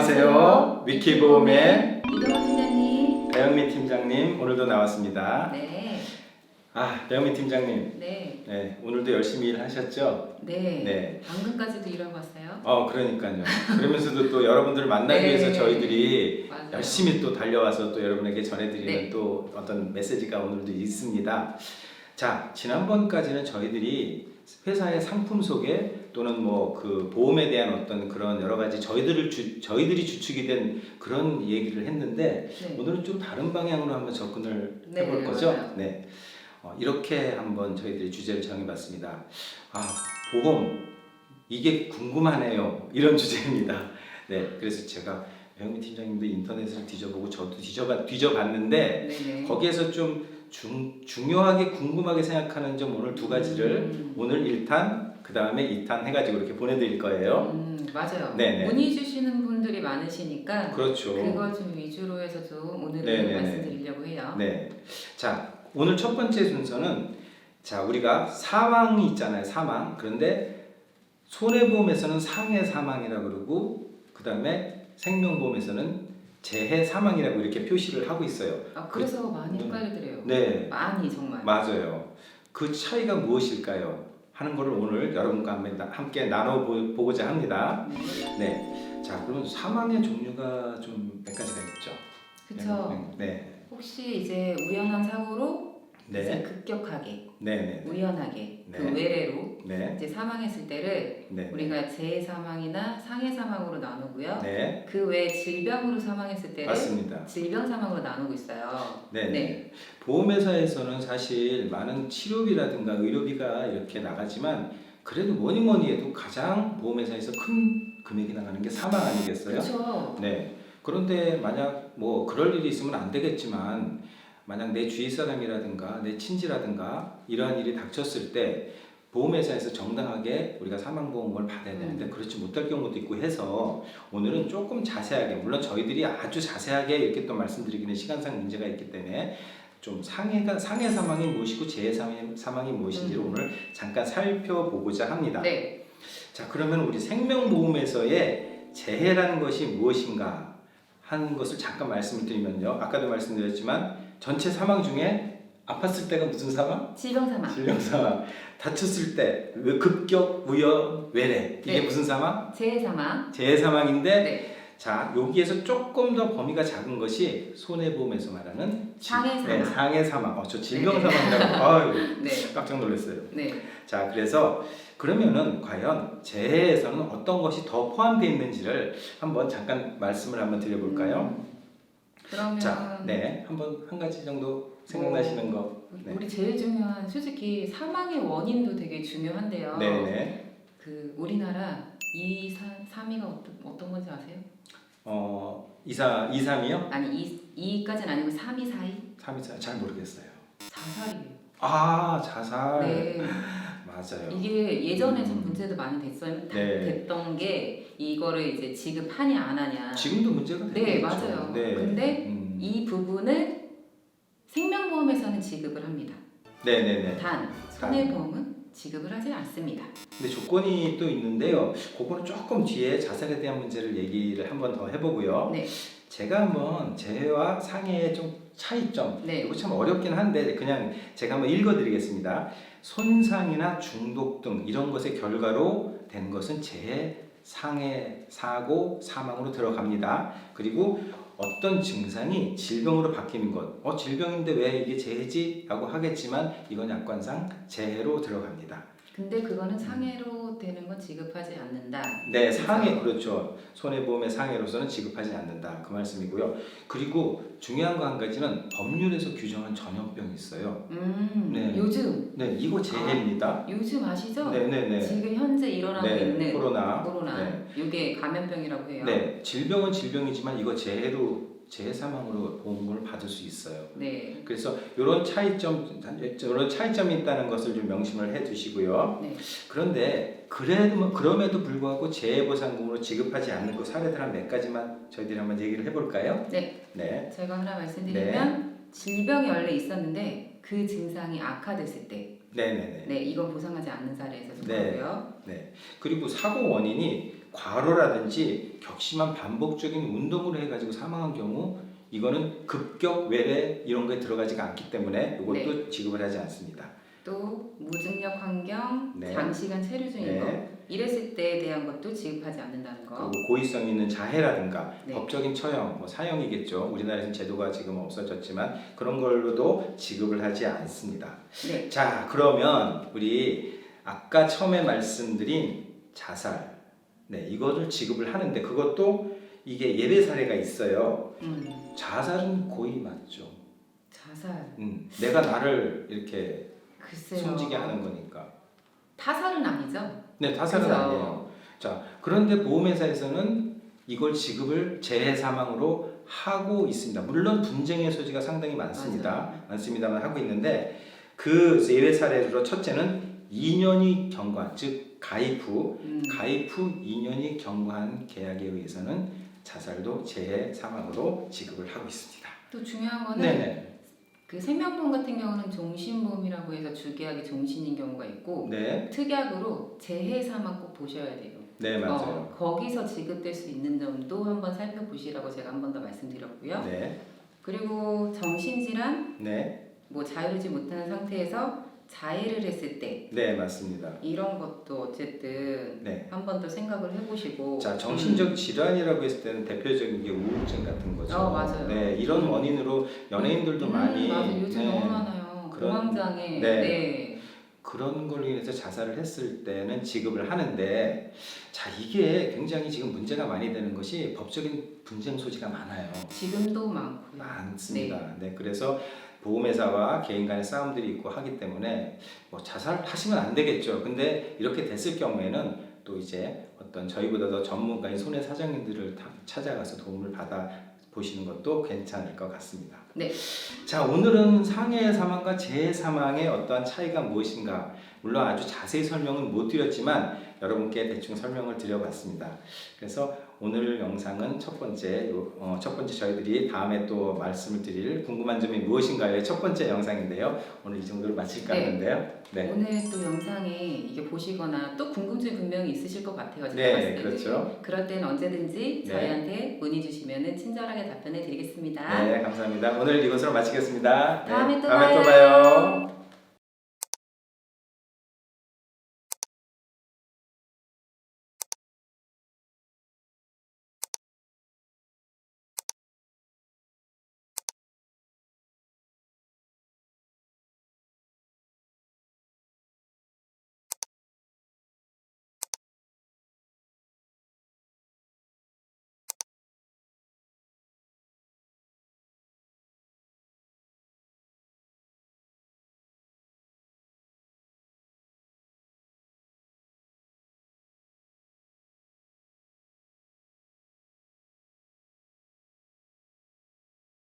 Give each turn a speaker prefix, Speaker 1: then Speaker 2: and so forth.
Speaker 1: 안녕하세요. 위키보험의
Speaker 2: 이동훈 팀장님.
Speaker 1: 배영민 팀장님 오늘도 나왔습니다.
Speaker 2: 네.
Speaker 1: 배영민 팀장님.
Speaker 2: 네.
Speaker 1: 네, 오늘도 열심히 일하셨죠?
Speaker 2: 네.
Speaker 1: 네.
Speaker 2: 방금까지도 일하고 왔어요.
Speaker 1: 그러니까요. 그러면서도 또 여러분들을 만나기
Speaker 2: 네.
Speaker 1: 위해서 저희들이
Speaker 2: 맞아요.
Speaker 1: 열심히 또 달려와서 또 여러분에게 전해드리는
Speaker 2: 네.
Speaker 1: 또 어떤 메시지가 오늘도 있습니다. 자, 지난번까지는 저희들이 회사의 상품 소개 또는 뭐 그 보험에 대한 어떤 그런 여러 가지 저희들이 주축이 된 그런 얘기를 했는데
Speaker 2: 네.
Speaker 1: 오늘은 좀 다른 방향으로 한번 접근을
Speaker 2: 네,
Speaker 1: 해볼 거죠?
Speaker 2: 맞아요.
Speaker 1: 네. 이렇게 한번 저희들이 주제를 정해봤습니다. 보험 이게 궁금하네요. 이런 주제입니다. 네, 그래서 제가 배영민 팀장님도 인터넷을 뒤져보고 저도 뒤져봤는데
Speaker 2: 네네.
Speaker 1: 거기에서 좀 중요하게 궁금하게 생각하는 점 오늘 두 가지를 오늘 1탄 그 다음에 2탄 해가지고 이렇게 보내드릴 거예요.
Speaker 2: 맞아요.
Speaker 1: 네네.
Speaker 2: 문의 주시는 분들이 많으시니까
Speaker 1: 그렇죠.
Speaker 2: 그거 좀 위주로 해서 좀 오늘은
Speaker 1: 네네네.
Speaker 2: 말씀드리려고 해요.
Speaker 1: 네. 자, 오늘 첫 번째 순서는 자 우리가 사망이 있잖아요. 사망. 그런데 손해보험에서는 상해 사망이라고 그러고 그 다음에 생명보험에서는 재해 사망이라고 이렇게 표시를 하고 있어요.
Speaker 2: 그래서 많이 헷갈리더래요.
Speaker 1: 네.
Speaker 2: 많이 정말.
Speaker 1: 맞아요. 그 차이가 무엇일까요? 하는 거를 오늘 여러분과 함께 나눠보고자 합니다. 네. 자, 그러면 사망의 종류가 좀 몇 가지가 있죠.
Speaker 2: 그쵸.
Speaker 1: 네.
Speaker 2: 혹시 이제 우연한 사고로 이제
Speaker 1: 네.
Speaker 2: 급격하게
Speaker 1: 네.
Speaker 2: 우연하게 그
Speaker 1: 네.
Speaker 2: 외래로
Speaker 1: 네.
Speaker 2: 이제 사망했을 때를
Speaker 1: 네.
Speaker 2: 우리가 재해 사망이나 상해 사망으로 나누고요.
Speaker 1: 네.
Speaker 2: 그 외 질병으로 사망했을 때를
Speaker 1: 맞습니다.
Speaker 2: 질병 사망으로 나누고 있어요.
Speaker 1: 네.
Speaker 2: 네.
Speaker 1: 보험회사에서는 사실 많은 치료비라든가 의료비가 이렇게 나가지만 그래도 뭐니 해도 가장 보험회사에서 큰 금액이 나가는 게 사망 아니겠어요?
Speaker 2: 그렇죠.
Speaker 1: 네. 그런데 만약 뭐 그럴 일이 있으면 안 되겠지만 만약 내 주위 사람이라든가 내 친지라든가 이러한 일이 닥쳤을 때 보험회사에서 정당하게 우리가 사망보험을 받아야 되는데 그렇지 못할 경우도 있고 해서 오늘은 조금 자세하게 물론 저희들이 아주 자세하게 이렇게 또 말씀드리기는 시간상 문제가 있기 때문에 좀 상해 사망이 무엇이고 재해 사망이 무엇인지를 오늘 잠깐 살펴보고자 합니다.
Speaker 2: 네.
Speaker 1: 자, 그러면 우리 생명보험에서의 재해라는 것이 무엇인가 하는 것을 잠깐 말씀을 드리면요. 아까도 말씀드렸지만 전체 사망 중에 아팠을 때가 무슨 사망?
Speaker 2: 질병 사망.
Speaker 1: 질병 사망. 다쳤을 때 급격, 우연, 외래 이게
Speaker 2: 네.
Speaker 1: 무슨 사망?
Speaker 2: 재해 사망.
Speaker 1: 재해 사망인데
Speaker 2: 네.
Speaker 1: 자 여기에서 조금 더 범위가 작은 것이 손해보험에서 말하는
Speaker 2: 상해 사망.
Speaker 1: 네, 상해 사망. 저 질병
Speaker 2: 네.
Speaker 1: 사망이라고 아유,
Speaker 2: 네.
Speaker 1: 깜짝 놀랐어요.
Speaker 2: 네.
Speaker 1: 자, 그래서 그러면은 과연 재해에서는 어떤 것이 더 포함되어 있는지를 한번 잠깐 말씀을 한번 드려볼까요?
Speaker 2: 그러면
Speaker 1: 자, 네, 한번 한 가지 정도 생각나시는 거. 네.
Speaker 2: 우리 제일 중요한 솔직히 사망의 원인도 되게 중요한데요.
Speaker 1: 네네.
Speaker 2: 그 우리나라 2, 3위가 어떤 건지 아세요?
Speaker 1: 2, 3이요?
Speaker 2: 아니 2까지는 아니고 3위, 4위?
Speaker 1: 3, 2, 4, 잘 모르겠어요.
Speaker 2: 자살이에요.
Speaker 1: 자살.
Speaker 2: 네.
Speaker 1: 맞아요.
Speaker 2: 이게 예전에 좀 문제도 많이 됐던 게 이거를 이제 지급하냐 안 하냐.
Speaker 1: 지금도 문제가 되죠.
Speaker 2: 네, 맞아요.
Speaker 1: 네.
Speaker 2: 근데 이 부분을 생명보험에서는 지급을 합니다.
Speaker 1: 네네네.
Speaker 2: 단 손해보험은 지급을 하지 않습니다.
Speaker 1: 근데 조건이 또 있는데요. 그거는 조금 뒤에 자살에 대한 문제를 얘기를 한번 더 해보고요.
Speaker 2: 네.
Speaker 1: 제가 한번 재해와 상해의 좀 차이점
Speaker 2: 네.
Speaker 1: 이거 참 어렵긴 한데 그냥 제가 한번 읽어드리겠습니다. 손상이나 중독 등 이런 것의 결과로 된 것은 재해, 상해, 사고, 사망으로 들어갑니다. 그리고 어떤 증상이 질병으로 바뀌는 것, 질병인데 왜 이게 재해지? 라고 하겠지만 이건 약관상 재해로 들어갑니다.
Speaker 2: 근데 그거는 상해로 되는 건 지급하지 않는다.
Speaker 1: 네, 상해 그렇죠. 손해보험의 상해로서는 지급하지 않는다 그 말씀이고요. 그리고 중요한 거 한 가지는 법률에서 규정한 전염병이 있어요. 네.
Speaker 2: 요즘.
Speaker 1: 네, 이거 재해입니다.
Speaker 2: 요즘 아시죠?
Speaker 1: 네네네.
Speaker 2: 지금 현재 일어나고 있는
Speaker 1: 코로나.
Speaker 2: 네. 이게 감염병이라고 해요.
Speaker 1: 네, 질병은 질병이지만 이거 재해 사망으로 보험금을 받을 수 있어요.
Speaker 2: 네.
Speaker 1: 그래서 이런 차이점이 있다는 것을 좀 명심을 해두시고요.
Speaker 2: 네.
Speaker 1: 그런데 그럼에도 불구하고 재해보상금으로 지급하지 않는 그 사례들 한 몇 가지만 저희들이 한번 얘기를 해볼까요?
Speaker 2: 네.
Speaker 1: 네.
Speaker 2: 제가 하나 말씀드리면 질병이 원래 있었는데 그 증상이 악화됐을 때,
Speaker 1: 네네네.
Speaker 2: 네, 이건 보상하지 않는 사례에서
Speaker 1: 네.
Speaker 2: 속하고요.
Speaker 1: 네. 그리고 사고 원인이 과로라든지 격심한 반복적인 운동으로 해가지고 사망한 경우 이거는 급격 외래 이런 거에 들어가지가 않기 때문에 이것도 지급을 하지 않습니다.
Speaker 2: 또 무중력 환경,
Speaker 1: 네.
Speaker 2: 장시간 체류 중인
Speaker 1: 네.
Speaker 2: 거 이랬을 때에 대한 것도 지급하지 않는다는 거.
Speaker 1: 그리고 고의성 있는 자해라든가
Speaker 2: 네.
Speaker 1: 법적인 처형, 뭐 사형이겠죠. 우리나라에서는 제도가 지금 없어졌지만 그런 걸로도 지급을 하지 않습니다.
Speaker 2: 네.
Speaker 1: 자, 그러면 우리 아까 처음에 말씀드린 자살, 네, 이거를 지급을 하는데 그것도 이게 예외 사례가 있어요. 자살은 고의 맞죠.
Speaker 2: 자살.
Speaker 1: 내가 나를 이렇게
Speaker 2: 글쎄요.
Speaker 1: 숨지게 하는 거니까.
Speaker 2: 타살은 아니죠.
Speaker 1: 네, 타살은
Speaker 2: 그죠?
Speaker 1: 아니에요. 자, 그런데 보험회사에서는 이걸 지급을 재해 사망으로 하고 있습니다. 물론 분쟁의 소지가 상당히 많습니다.
Speaker 2: 맞아요.
Speaker 1: 많습니다만 하고 있는데 그 예외 사례로 첫째는 2년이 경과한, 즉 가입 후 2년이 경과한 계약에 의해서는 자살도 재해 사망으로 지급을 하고 있습니다.
Speaker 2: 또 중요한 거는
Speaker 1: 네네.
Speaker 2: 그 생명보험 같은 경우는 종신보험이라고 해서 주계약이 종신인 경우가 있고
Speaker 1: 네,
Speaker 2: 특약으로 재해 사망 꼭 보셔야 돼요.
Speaker 1: 네 맞아요.
Speaker 2: 거기서 지급될 수 있는 점도 한번 살펴보시라고 제가 한 번 더 말씀드렸고요.
Speaker 1: 네,
Speaker 2: 그리고 정신질환,
Speaker 1: 네,
Speaker 2: 뭐 자유르지 못하는 상태에서 자해를 했을 때
Speaker 1: 네 맞습니다.
Speaker 2: 이런 것도 어쨌든
Speaker 1: 네.
Speaker 2: 한 번 더 생각을 해보시고.
Speaker 1: 자, 정신적 질환이라고 했을 때는 대표적인 게 우울증 같은 거죠.
Speaker 2: 맞아요.
Speaker 1: 네, 이런 원인으로 연예인들도 많이
Speaker 2: 맞아요. 요즘
Speaker 1: 네,
Speaker 2: 너무 많아요.
Speaker 1: 그런-
Speaker 2: 공황장애.
Speaker 1: 네.
Speaker 2: 네.
Speaker 1: 그런 걸로 인해서 자살을 했을 때는 지급을 하는데, 자, 이게 굉장히 지금 문제가 많이 되는 것이 법적인 분쟁 소지가 많아요.
Speaker 2: 지금도 많고요.
Speaker 1: 많습니다. 네, 그래서 보험회사와 개인 간의 싸움들이 있고 하기 때문에 뭐 자살하시면 안 되겠죠. 근데 이렇게 됐을 경우에는 또 이제 어떤 저희보다 더 전문가인 손해 사장님들을 찾아가서 도움을 받아 보시는 것도 괜찮을 것 같습니다.
Speaker 2: 네.
Speaker 1: 자, 오늘은 상해 사망과 재해 사망의 어떠한 차이가 무엇인가, 물론 아주 자세히 설명은 못 드렸지만 여러분께 대충 설명을 드려봤습니다. 그래서 오늘 영상은 첫 번째 저희들이 다음에 또 말씀을 드릴 궁금한 점이 무엇인가의 첫 번째 영상인데요. 오늘 이 정도로 마칠까
Speaker 2: 네.
Speaker 1: 하는데요. 네.
Speaker 2: 오늘 또 영상에 이게 보시거나 또 궁금증이 분명히 있으실 것 같아요. 제가
Speaker 1: 네,
Speaker 2: 봤을 때.
Speaker 1: 그렇죠.
Speaker 2: 그럴 때는 언제든지
Speaker 1: 네.
Speaker 2: 저희한테 문의 주시면 친절하게 답변해 드리겠습니다.
Speaker 1: 네, 감사합니다. 오늘 이것으로 마치겠습니다. 네,
Speaker 2: 다음에 또
Speaker 1: 다음에 또
Speaker 2: 봐요.
Speaker 1: 봐요.